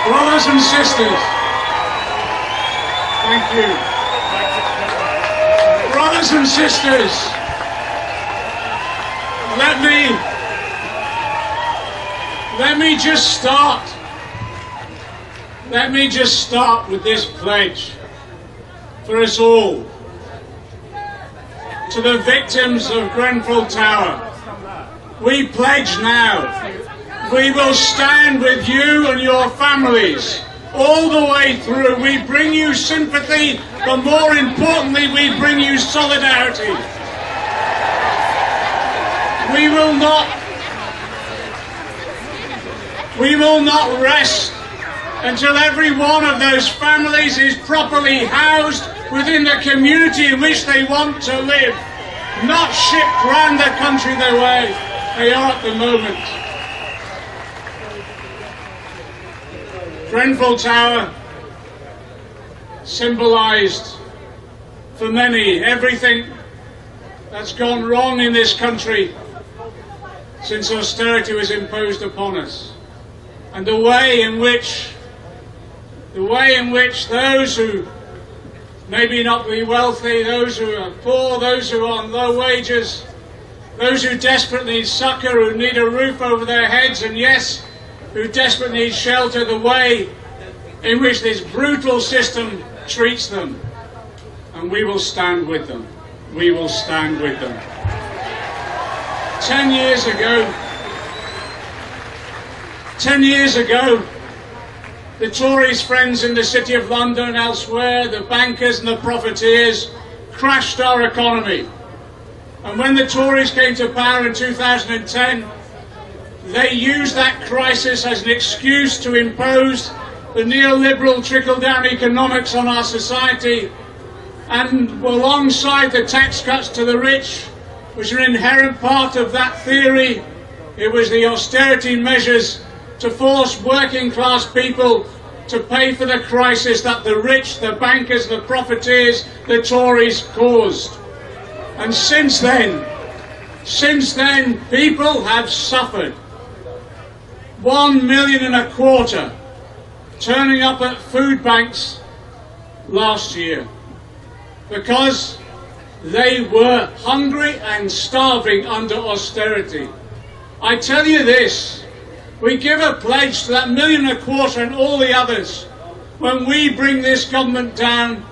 Brothers and sisters, thank you. Brothers and sisters, let me just start. Let me just start with this pledge for us all. To the victims of Grenfell Tower, we pledge now. We will stand with you and your families all the way through. We bring you sympathy, but more importantly, we bring you solidarity. We will not rest until every one of those families is properly housed within the community in which they want to live, not shipped round the country the way they are at the moment. Grenfell Tower symbolised for many everything that's gone wrong in this country since austerity was imposed upon us, and the way in which those who maybe not be wealthy, those who are poor, those who are on low wages, those who desperately need succour, who need a roof over their heads, and yes, who desperately need shelter, the way in which this brutal system treats them. And we will stand with them. We will stand with them. 10 years ago, the Tories' friends in the City of London and elsewhere, the bankers and the profiteers, crashed our economy. And when the Tories came to power in 2010, they used that crisis as an excuse to impose the neoliberal trickle-down economics on our society, and alongside the tax cuts to the rich, which are an inherent part of that theory, it was the austerity measures to force working-class people to pay for the crisis that the rich, the bankers, the profiteers, the Tories caused. And since then, people have suffered. 1.25 million turning up at food banks last year because they were hungry and starving under austerity. I tell you this, we give a pledge to that 1.25 million and all the others. When we bring this government down,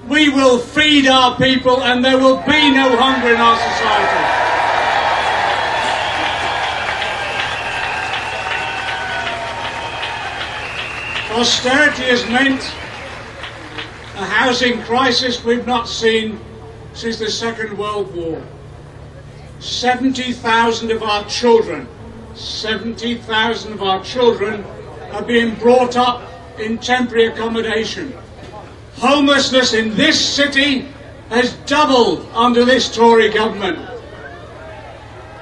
we will feed our people and there will be no hunger in our society. Austerity has meant a housing crisis we've not seen since the Second World War. 70,000 of our children are being brought up in temporary accommodation. Homelessness in this city has doubled under this Tory government.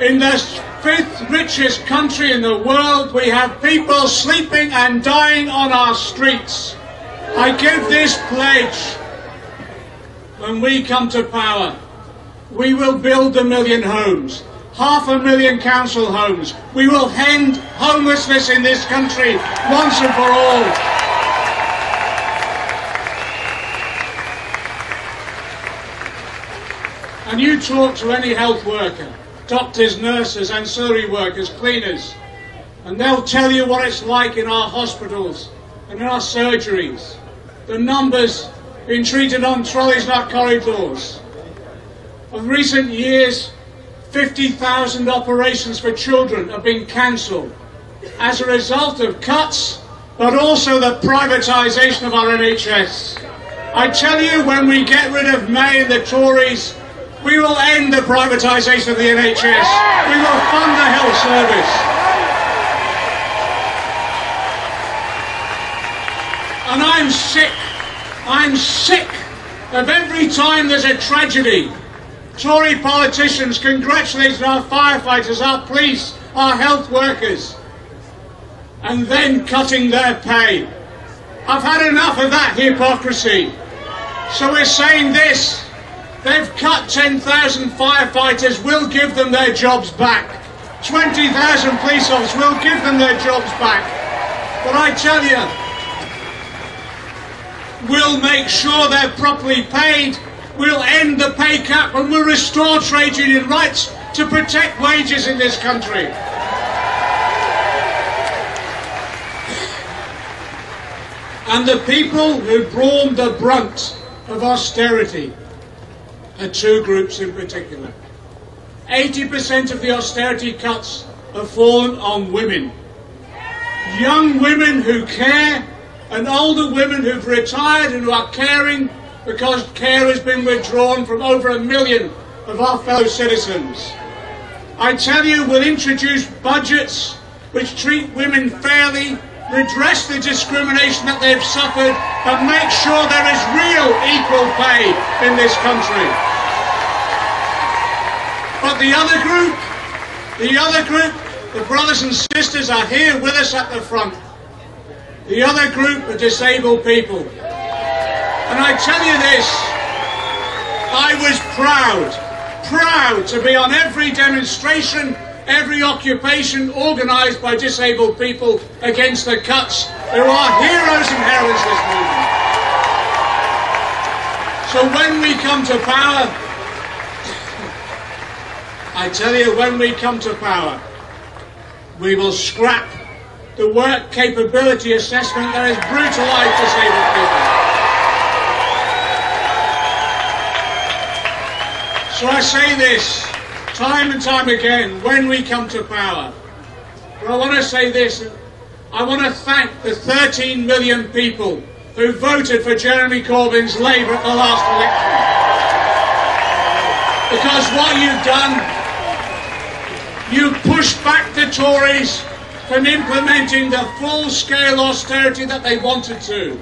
In the 5th richest country in the world, we have people sleeping and dying on our streets. I give this pledge. When we come to power, we will build 1 million homes, 500,000 council homes. We will end homelessness in this country once and for all. And you talk to any health worker, doctors, nurses, ancillary workers, cleaners, and they'll tell you what it's like in our hospitals and in our surgeries. The numbers being treated on trolleys, not corridors. Of recent years, 50,000 operations for children have been cancelled as a result of cuts, but also the privatisation of our NHS. I tell you, when we get rid of May and the Tories, we will end the privatisation of the NHS. We will fund the health service. And I'm sick of every time there's a tragedy, Tory politicians congratulating our firefighters, our police, our health workers, and then cutting their pay. I've had enough of that hypocrisy. So we're saying this. They've cut 10,000 firefighters, we'll give them their jobs back. 20,000 police officers, we'll give them their jobs back. But I tell you, We'll make sure they're properly paid. We'll end the pay cap and we'll restore trade union rights to protect wages in this country. And the people who borne the brunt of austerity are two groups in particular. 80% of the austerity cuts have fallen on women. Young women who care and older women who've retired and who are caring because care has been withdrawn from over 1 million of our fellow citizens. I tell you, we'll introduce budgets which treat women fairly, redress the discrimination that they've suffered, and make sure there is real equal pay in this country. But the other group, the brothers and sisters are here with us at the front. The other group are disabled people. And I tell you this, I was proud to be on every demonstration, every occupation organised by disabled people against the cuts who are heroes and heroines this movement. So when we come to power, I tell you, when we come to power, we will scrap the work capability assessment that has brutalised disabled people. So I say this time and time again when we come to power. But I want to say this, I want to thank the 13 million people who voted for Jeremy Corbyn's Labour at the last election. Because what you've done, you've pushed back the Tories from implementing the full-scale austerity that they wanted to.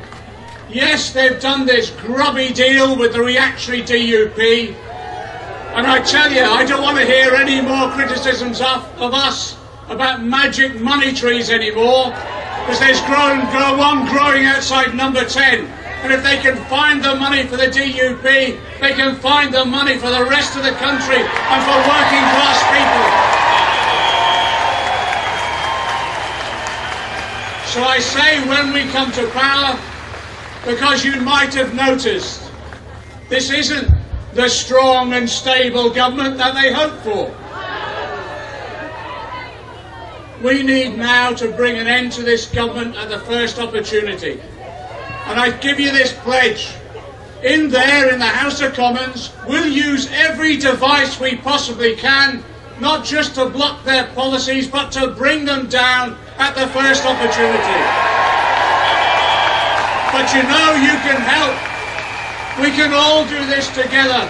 Yes, they've done this grubby deal with the reactionary DUP. And I tell you, I don't want to hear any more criticisms of us about magic money trees anymore, because there's one growing outside number 10. And if they can find the money for the DUP, they can find the money for the rest of the country and for working class people. So I say when we come to power, because you might have noticed, this isn't the strong and stable government that they hoped for. We need now to bring an end to this government at the first opportunity. And I give you this pledge. In there, in the House of Commons, we'll use every device we possibly can, not just to block their policies, but to bring them down at the first opportunity. But you know, you can help. We can all do this together.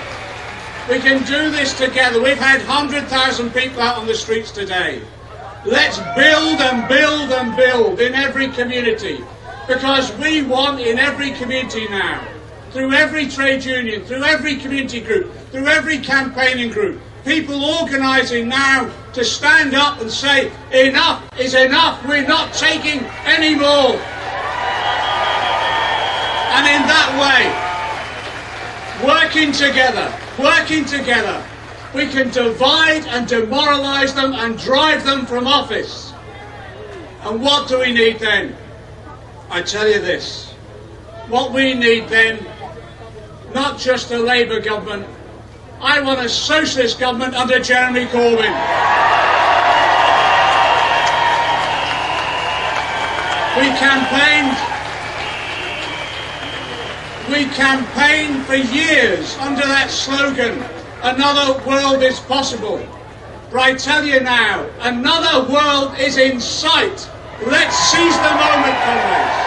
We can do this together. We've had 100,000 people out on the streets today. Let's build and build and build in every community. Because we want in every community now, through every trade union, through every community group, through every campaigning group, people organising now to stand up and say, enough is enough, we're not taking any more. And in that way, working together, we can divide and demoralise them and drive them from office. And what do we need then? I tell you this, what we need then, not just a Labour government, I want a socialist government under Jeremy Corbyn. We campaigned for years under that slogan, another world is possible. But I tell you now, another world is in sight. Let's seize the moment, comrades.